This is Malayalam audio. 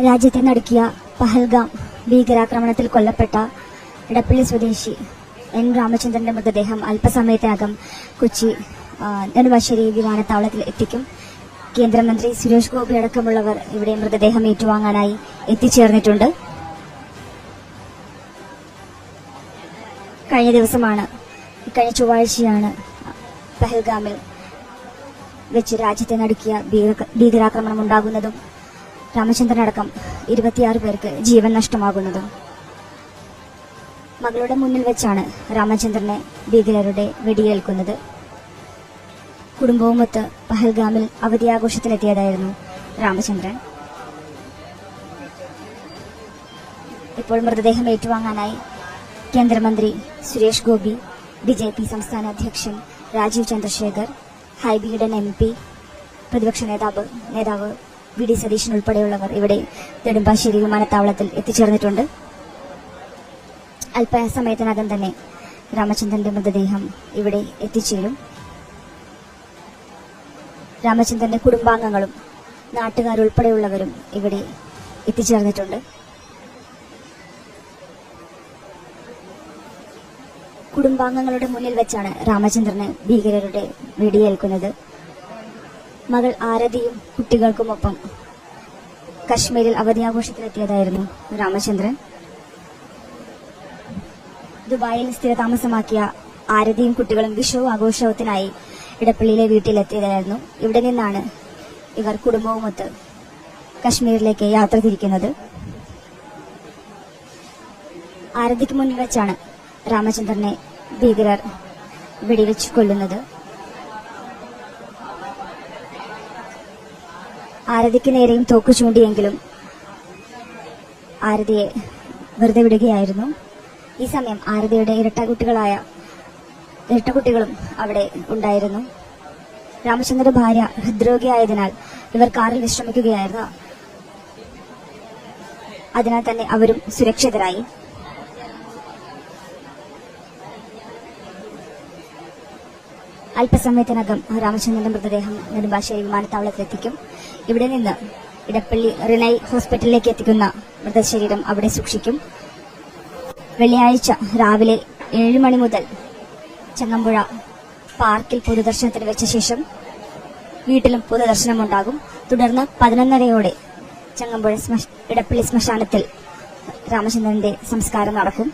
രാജ്യത്തെ നടുക്കിയ പഹൽഗാം ഭീകരാക്രമണത്തിൽ കൊല്ലപ്പെട്ട ഇടപ്പള്ളി സ്വദേശി എൻ രാമചന്ദ്രന്റെ മൃതദേഹം അല്പസമയത്തിനകം കൊച്ചി നെടുമ്പാശ്ശേരി വിമാനത്താവളത്തിൽ എത്തിക്കും. കേന്ദ്രമന്ത്രി സുരേഷ് ഗോപി അടക്കമുള്ളവർ ഇവിടെ മൃതദേഹം ഏറ്റുവാങ്ങാനായി എത്തിച്ചേർന്നിട്ടുണ്ട്. കഴിഞ്ഞ ചൊവ്വാഴ്ചയാണ് പഹൽഗാമിൽ വെച്ച് രാജ്യത്തെ നടുക്കിയ ഭീകരാക്രമണം ഉണ്ടാകുന്നതും രാമചന്ദ്രനടക്കം 26 പേർക്ക് ജീവൻ നഷ്ടമാകുന്നതും. മകളുടെ മുന്നിൽ വെച്ചാണ് രാമചന്ദ്രനെ ഭീകരരുടെ വെടിയേൽക്കുന്നത്. കുടുംബവുമൊത്ത് പഹൽഗാമിൽ അവധിയാഘോഷത്തിലെത്തിയതായിരുന്നു രാമചന്ദ്രൻ. ഇപ്പോൾ മൃതദേഹം ഏറ്റുവാങ്ങാനായി കേന്ദ്രമന്ത്രി സുരേഷ് ഗോപി, BJP സംസ്ഥാന അധ്യക്ഷൻ രാജീവ് ചന്ദ്രശേഖർ, ഹൈബിയുടെ MP, പ്രതിപക്ഷ നേതാവ് VD സതീശൻ ഉൾപ്പെടെയുള്ളവർ ഇവിടെ നെടുമ്പാശ്ശേരി വിമാനത്താവളത്തിൽ എത്തിച്ചേർന്നിട്ടുണ്ട്. അല്പസമയത്തിനകം തന്നെ രാമചന്ദ്രന്റെ മൃതദേഹം ഇവിടെ എത്തിച്ചേരും. രാമചന്ദ്രന്റെ കുടുംബാംഗങ്ങളും നാട്ടുകാരുൾപ്പെടെയുള്ളവരും ഇവിടെ എത്തിച്ചേർന്നിട്ടുണ്ട്. കുടുംബാംഗങ്ങളുടെ മുന്നിൽ വെച്ചാണ് രാമചന്ദ്രന് ഭീകരരുടെ വെടിയേൽക്കുന്നത്. മകൾ ആരതിയും കുട്ടികൾക്കുമൊപ്പം കശ്മീരിൽ അവധിയാഘോഷത്തിലെത്തിയതായിരുന്നു രാമചന്ദ്രൻ. ദുബായിൽ സ്ഥിരതാമസമാക്കിയ ആരതിയും കുട്ടികളും വിഷു ആഘോഷത്തിനായി ഇടപ്പള്ളിയിലെ വീട്ടിലെത്തിയതായിരുന്നു. ഇവിടെ നിന്നാണ് ഇവർ കുടുംബവുമൊത്ത് കശ്മീരിലേക്ക് യാത്ര തിരിക്കുന്നത്. ആരതിക്ക് മുന്നിൽ വെച്ചാണ് രാമചന്ദ്രനെ ഭീകരർ വെടിവെച്ച് കൊല്ലുന്നത്. ആരതിക്ക് നേരെയും തോക്ക് ചൂണ്ടിയെങ്കിലും ആരതിയെ വെറുതെ വിടുകയായിരുന്നു. ഈ സമയം ആരതിയുടെ ഇരട്ട കുട്ടികളും അവിടെ ഉണ്ടായിരുന്നു. രാമചന്ദ്രന്റെ ഭാര്യ ഹൃദ്രോഗിയായതിനാൽ ഇവർ കാറിൽ വിശ്രമിക്കുകയായിരുന്നു. അതിനാൽ തന്നെ അവരും സുരക്ഷിതരായി. അല്പസമയത്തിനകം രാമചന്ദ്രന്റെ മൃതദേഹം നെടുമ്പാശ്ശേരി വിമാനത്താവളത്തിലെത്തിക്കും. ഇവിടെ നിന്ന് ഇടപ്പള്ളി റിനൈ ഹോസ്പിറ്റലിലേക്ക് എത്തിക്കുന്ന മൃതശരീരം അവിടെ സൂക്ഷിക്കും. വെള്ളിയാഴ്ച രാവിലെ 7 മണി മുതൽ ചങ്ങമ്പുഴ പാർക്കിൽ പൊതുദർശനത്തിന് വെച്ച ശേഷം വീട്ടിലും പൊതുദർശനമുണ്ടാകും. തുടർന്ന് 11:30 ചങ്ങമ്പുഴ ഇടപ്പള്ളി ശ്മശാനത്തിൽ രാമചന്ദ്രന്റെ സംസ്കാരം നടക്കും.